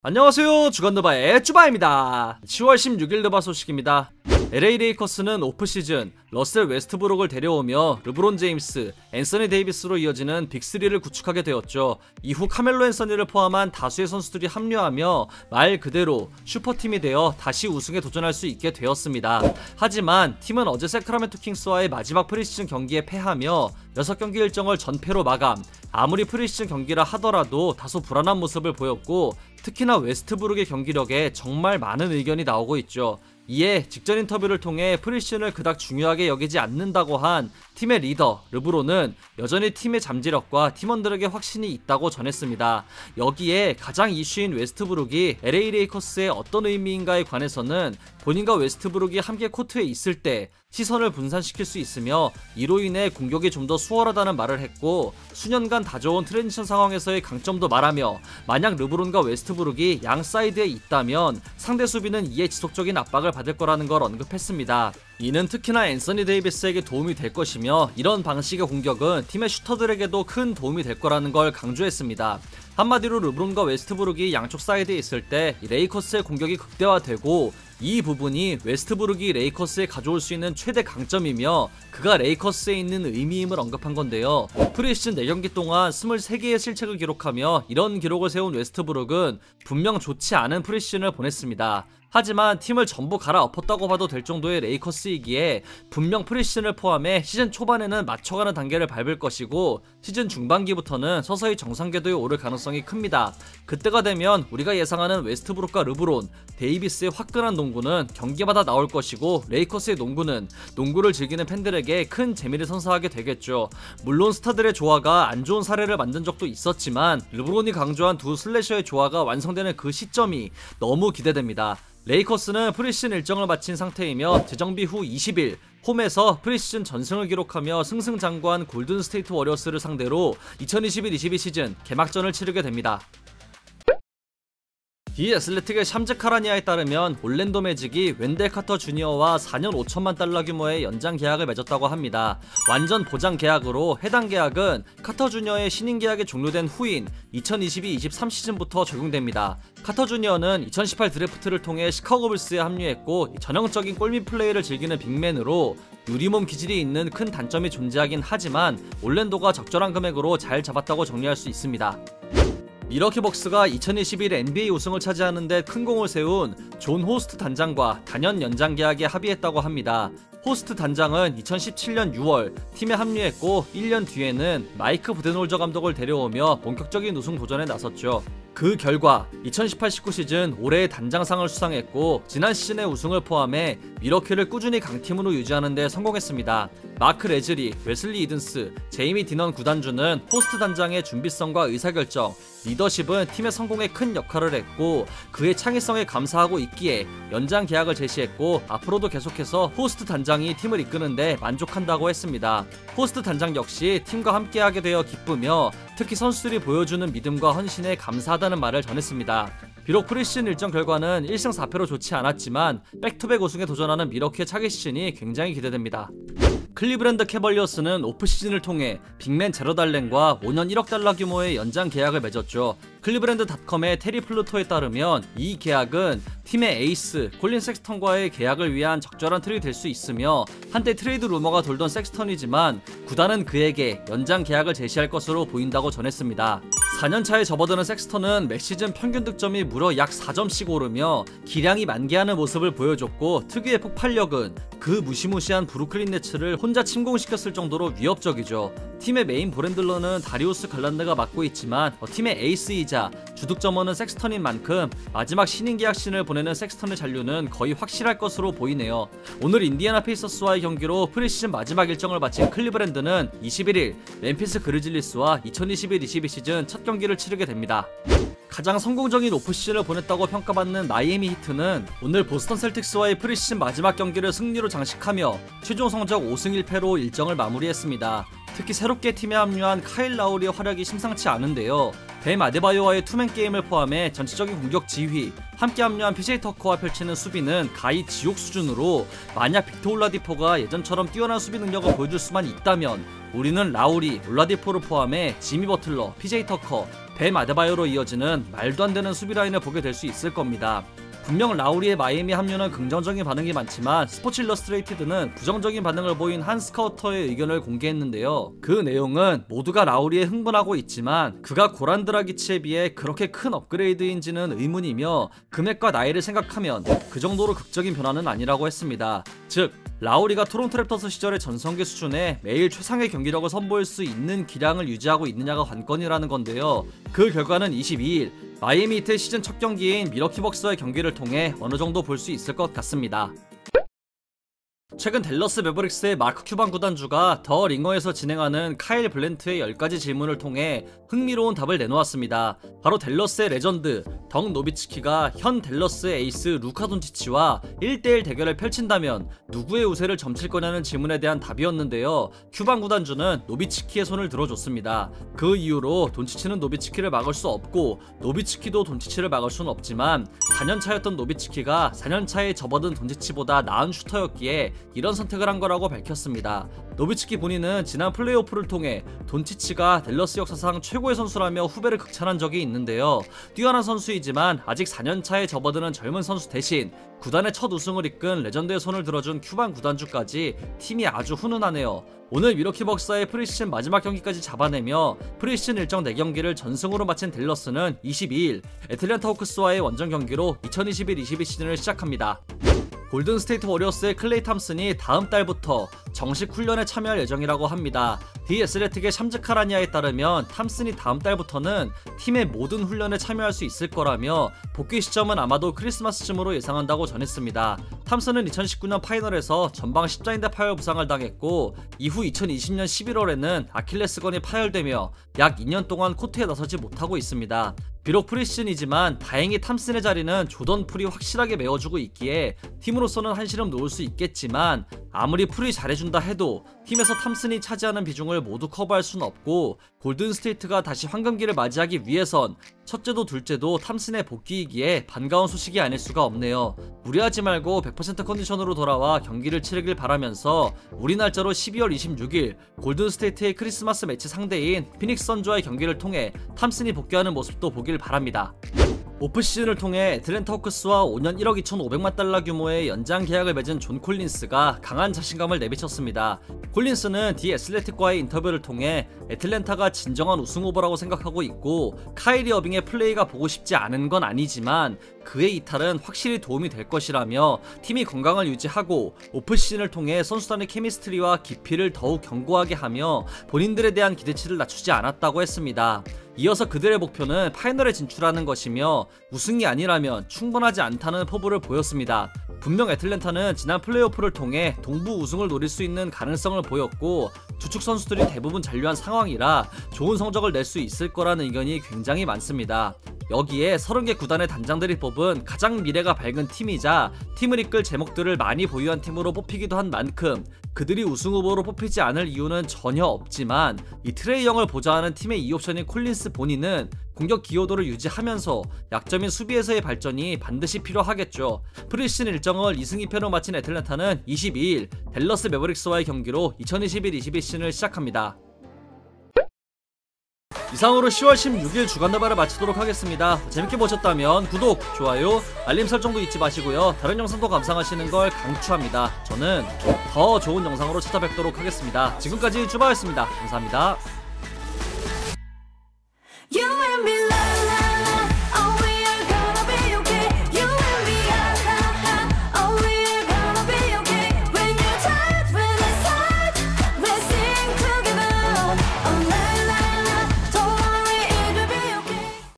안녕하세요, 주간느바의 쭈바입니다. 10월 16일 느바 소식입니다. LA 레이커스는 오프시즌 러셀 웨스트브룩을 데려오며 르브론 제임스, 앤서니 데이비스로 이어지는 빅3를 구축하게 되었죠. 이후 카멜로 앤서니를 포함한 다수의 선수들이 합류하며 말 그대로 슈퍼팀이 되어 다시 우승에 도전할 수 있게 되었습니다. 하지만 팀은 어제 세크라멘토 킹스와의 마지막 프리시즌 경기에 패하며 6경기 일정을 전패로 마감. 아무리 프리시즌 경기라 하더라도 다소 불안한 모습을 보였고, 특히나 웨스트브룩의 경기력에 정말 많은 의견이 나오고 있죠. 이에 직전 인터뷰를 통해 프리시즌을 그닥 중요하게 여기지 않는다고 한 팀의 리더 르브론은 여전히 팀의 잠재력과 팀원들에게 확신이 있다고 전했습니다. 여기에 가장 이슈인 웨스트브룩이 LA 레이커스의 어떤 의미인가에 관해서는 본인과 웨스트브룩이 함께 코트에 있을 때 시선을 분산시킬 수 있으며 이로 인해 공격이 좀 더 수월하다는 말을 했고, 수년간 다져온 트랜지션 상황에서의 강점도 말하며 만약 르브론과 웨스트브룩이 양 사이드에 있다면 상대 수비는 이에 지속적인 압박을 받을 거라는 걸 언급했습니다. 이는 특히나 앤서니 데이비스에게 도움이 될 것이며, 이런 방식의 공격은 팀의 슈터들에게도 큰 도움이 될 거라는 걸 강조했습니다. 한마디로 르브론과 웨스트브룩이 양쪽 사이드에 있을 때 레이커스의 공격이 극대화되고, 이 부분이 웨스트브룩이 레이커스에 가져올 수 있는 최대 강점이며 그가 레이커스에 있는 의미임을 언급한 건데요. 프리시즌 4경기 동안 23개의 실책을 기록하며 이런 기록을 세운 웨스트브룩은 분명 좋지 않은 프리시즌을 보냈습니다. 하지만 팀을 전부 갈아엎었다고 봐도 될 정도의 레이커스이기에 분명 프리시즌을 포함해 시즌 초반에는 맞춰가는 단계를 밟을 것이고, 시즌 중반기부터는 서서히 정상 궤도에 오를 가능성이 큽니다. 그때가 되면 우리가 예상하는 웨스트브룩과 르브론, 데이비스의 화끈한 농구는 경기마다 나올 것이고, 레이커스의 농구는 농구를 즐기는 팬들에게 큰 재미를 선사하게 되겠죠. 물론 스타들의 조화가 안 좋은 사례를 만든 적도 있었지만 르브론이 강조한 두 슬래셔의 조화가 완성되는 그 시점이 너무 기대됩니다. 레이커스는 프리시즌 일정을 마친 상태이며 재정비 후 20일 홈에서 프리시즌 전승을 기록하며 승승장구한 골든스테이트 워리어스를 상대로 2021-22 시즌 개막전을 치르게 됩니다. 디 애슬레틱의 샴즈 카라니아에 따르면 올랜도 매직이 웬델 카터 주니어와 4년 5천만 달러 규모의 연장 계약을 맺었다고 합니다. 완전 보장 계약으로 해당 계약은 카터 주니어의 신인 계약이 종료된 후인 2022-23 시즌부터 적용됩니다. 카터 주니어는 2018 드래프트를 통해 시카고 불스에 합류했고, 전형적인 골밑 플레이를 즐기는 빅맨으로 유리몸 기질이 있는 큰 단점이 존재하긴 하지만 올랜도가 적절한 금액으로 잘 잡았다고 정리할 수 있습니다. 미러키 벅스가 2021 NBA 우승을 차지하는 데 큰 공을 세운 존 호스트 단장과 단연 연장 계약에 합의했다고 합니다. 호스트 단장은 2017년 6월 팀에 합류했고, 1년 뒤에는 마이크 부덴홀저 감독을 데려오며 본격적인 우승 도전에 나섰죠. 그 결과 2018-19 시즌 올해의 단장상을 수상했고, 지난 시즌의 우승을 포함해 미러키를 꾸준히 강팀으로 유지하는 데 성공했습니다. 마크 레즐리, 웨슬리 이든스, 제이미 디넌 구단주는 호스트 단장의 준비성과 의사결정, 리더십은 팀의 성공에 큰 역할을 했고, 그의 창의성에 감사하고 있기에 연장 계약을 제시했고, 앞으로도 계속해서 호스트 단장이 팀을 이끄는데 만족한다고 했습니다. 호스트 단장 역시 팀과 함께하게 되어 기쁘며 특히 선수들이 보여주는 믿음과 헌신에 감사하다는 말을 전했습니다. 비록 프리시즌 일정 결과는 1승 4패로 좋지 않았지만 백투백 우승에 도전하는 미러키의 차기 시즌이 굉장히 기대됩니다. 클리브랜드 캐벌리어스는 오프시즌을 통해 빅맨 제러드 알렌과 5년 1억 달러 규모의 연장 계약을 맺었죠. 클리브랜드닷컴의 테리 플루토에 따르면 이 계약은 팀의 에이스 콜린 섹스턴과의 계약을 위한 적절한 틀이 될 수 있으며, 한때 트레이드 루머가 돌던 섹스턴이지만 구단은 그에게 연장 계약을 제시할 것으로 보인다고 전했습니다. 4년차에 접어드는 섹스턴은 매 시즌 평균 득점이 무려 약 4점씩 오르며 기량이 만개하는 모습을 보여줬고, 특유의 폭발력은 그 무시무시한 브루클린 네츠를 혼자 침공시켰을 정도로 위협적이죠. 팀의 메인 볼핸들러는 다리우스 갈란드가 맡고 있지만 팀의 에이스이자 주득점원은 섹스턴인 만큼 마지막 신인 계약 시즌을 보내는 섹스턴의 잔류는 거의 확실할 것으로 보이네요. 오늘 인디애나 페이서스와의 경기로 프리시즌 마지막 일정을 마친 클리브랜드는 21일 멤피스 그리즐리스와 2021-22 시즌 첫 경기를 치르게 됩니다. 가장 성공적인 오프시즌을 보냈다고 평가받는 마이애미 히트는 오늘 보스턴 셀틱스와의 프리시즌 마지막 경기를 승리로 장식하며 최종 성적 5승 1패로 일정을 마무리했습니다. 특히 새롭게 팀에 합류한 카일 라우리의 활약이 심상치 않은데요. 뱀 아데바요와의 투맨 게임을 포함해 전체적인 공격 지휘, 함께 합류한 PJ 터커와 펼치는 수비는 가히 지옥 수준으로, 만약 빅터 올라디포가 예전처럼 뛰어난 수비 능력을 보여줄 수만 있다면 우리는 라우리, 올라디포를 포함해 지미 버틀러, PJ 터커, 뱀 아데바요로 이어지는 말도 안 되는 수비 라인을 보게 될 수 있을 겁니다. 분명 라우리의 마이애미 합류는 긍정적인 반응이 많지만 스포츠 일러스트레이티드는 부정적인 반응을 보인 한 스카우터의 의견을 공개했는데요. 그 내용은 모두가 라우리에 흥분하고 있지만 그가 고란 드라기치에 비해 그렇게 큰 업그레이드인지는 의문이며 금액과 나이를 생각하면 그 정도로 극적인 변화는 아니라고 했습니다. 즉 라우리가 토론토 랩터스 시절의 전성기 수준에 매일 최상의 경기력을 선보일 수 있는 기량을 유지하고 있느냐가 관건이라는 건데요. 그 결과는 22일 마이애미 히트의 시즌 첫 경기인 밀워키 벅스와의 경기를 통해 어느 정도 볼 수 있을 것 같습니다. 최근 댈러스 매버릭스의 마크 큐반 구단주가 더 링어에서 진행하는 카일 블랜트의 10가지 질문을 통해 흥미로운 답을 내놓았습니다. 바로 댈러스의 레전드 덩 노비츠키가 현 댈러스의 에이스 루카 돈치치와 1대1 대결을 펼친다면 누구의 우세를 점칠 거냐는 질문에 대한 답이었는데요. 큐반 구단주는 노비츠키의 손을 들어줬습니다. 그 이유로 돈치치는 노비츠키를 막을 수 없고 노비츠키도 돈치치를 막을 수는 없지만 4년차였던 노비츠키가 4년차에 접어든 돈치치보다 나은 슈터였기에 이런 선택을 한 거라고 밝혔습니다. 노비츠키 본인은 지난 플레이오프를 통해 돈치치가 댈러스 역사상 최고의 선수라며 후배를 극찬한 적이 있는데요. 뛰어난 선수이지만 아직 4년차에 접어드는 젊은 선수 대신 구단의 첫 우승을 이끈 레전드의 손을 들어준 큐반 구단주까지 팀이 아주 훈훈하네요. 오늘 밀워키 벅스와의 프리시즌 마지막 경기까지 잡아내며 프리시즌 일정 4경기를 전승으로 마친 댈러스는 22일 애틀랜타 호크스와의 원정 경기로 2021-22 시즌을 시작합니다. 골든 스테이트 워리어스의 클레이 탐슨이 다음 달부터 정식 훈련에 참여할 예정이라고 합니다. 디 애슬레틱의 샴즈 카라니아에 따르면 탐슨이 다음 달부터는 팀의 모든 훈련에 참여할 수 있을 거라며 복귀 시점은 아마도 크리스마스쯤으로 예상한다고 전했습니다. 탐슨은 2019년 파이널에서 전방 십자인대 파열 부상을 당했고 이후 2020년 11월에는 아킬레스건이 파열되며 약 2년 동안 코트에 나서지 못하고 있습니다. 비록 프리시즌이지만 다행히 탐슨의 자리는 조던 풀이 확실하게 메워주고 있기에 팀으로서는 한시름 놓을 수 있겠지만 아무리 풀이 잘해준다 해도 팀에서 탐슨이 차지하는 비중을 모두 커버할 수는 없고 골든스테이트가 다시 황금기를 맞이하기 위해선 첫째도 둘째도 탐슨의 복귀이기에 반가운 소식이 아닐 수가 없네요. 무리하지 말고 100% 컨디션으로 돌아와 경기를 치르길 바라면서 우리 날짜로 12월 26일 골든스테이트의 크리스마스 매치 상대인 피닉스 선즈와의 경기를 통해 탐슨이 복귀하는 모습도 보길 바랍니다. 오프시즌을 통해 애틀랜타 호크스와 5년 1억 2,500만 달러 규모의 연장 계약을 맺은 존 콜린스가 강한 자신감을 내비쳤습니다. 콜린스는 디 애슬레틱과의 인터뷰를 통해 애틀랜타가 진정한 우승 후보라고 생각하고 있고 카이리 어빙의 플레이가 보고 싶지 않은 건 아니지만 그의 이탈은 확실히 도움이 될 것이라며 팀이 건강을 유지하고 오프시즌을 통해 선수단의 케미스트리와 깊이를 더욱 견고하게 하며 본인들에 대한 기대치를 낮추지 않았다고 했습니다. 이어서 그들의 목표는 파이널에 진출하는 것이며 우승이 아니라면 충분하지 않다는 포부를 보였습니다. 분명 애틀랜타는 지난 플레이오프를 통해 동부 우승을 노릴 수 있는 가능성을 보였고 주축 선수들이 대부분 잔류한 상황이라 좋은 성적을 낼 수 있을 거라는 의견이 굉장히 많습니다. 여기에 30개 구단의 단장들이 뽑은 가장 미래가 밝은 팀이자 팀을 이끌 제목들을 많이 보유한 팀으로 뽑히기도 한 만큼 그들이 우승 후보로 뽑히지 않을 이유는 전혀 없지만 이 트레이 영을 보좌하는 팀의 2옵션인 콜린스 본인은 공격 기여도를 유지하면서 약점인 수비에서의 발전이 반드시 필요하겠죠. 프리시즌 일정을 2승 2패로 마친 애틀랜타는 22일 댈러스 매버릭스와의 경기로 2021-22 시즌을 시작합니다. 이상으로 10월 16일 주간다발을 마치도록 하겠습니다. 재밌게 보셨다면 구독, 좋아요, 알림 설정도 잊지 마시고요. 다른 영상도 감상하시는 걸 강추합니다. 저는 더 좋은 영상으로 찾아뵙도록 하겠습니다. 지금까지 쭈바였습니다. 감사합니다.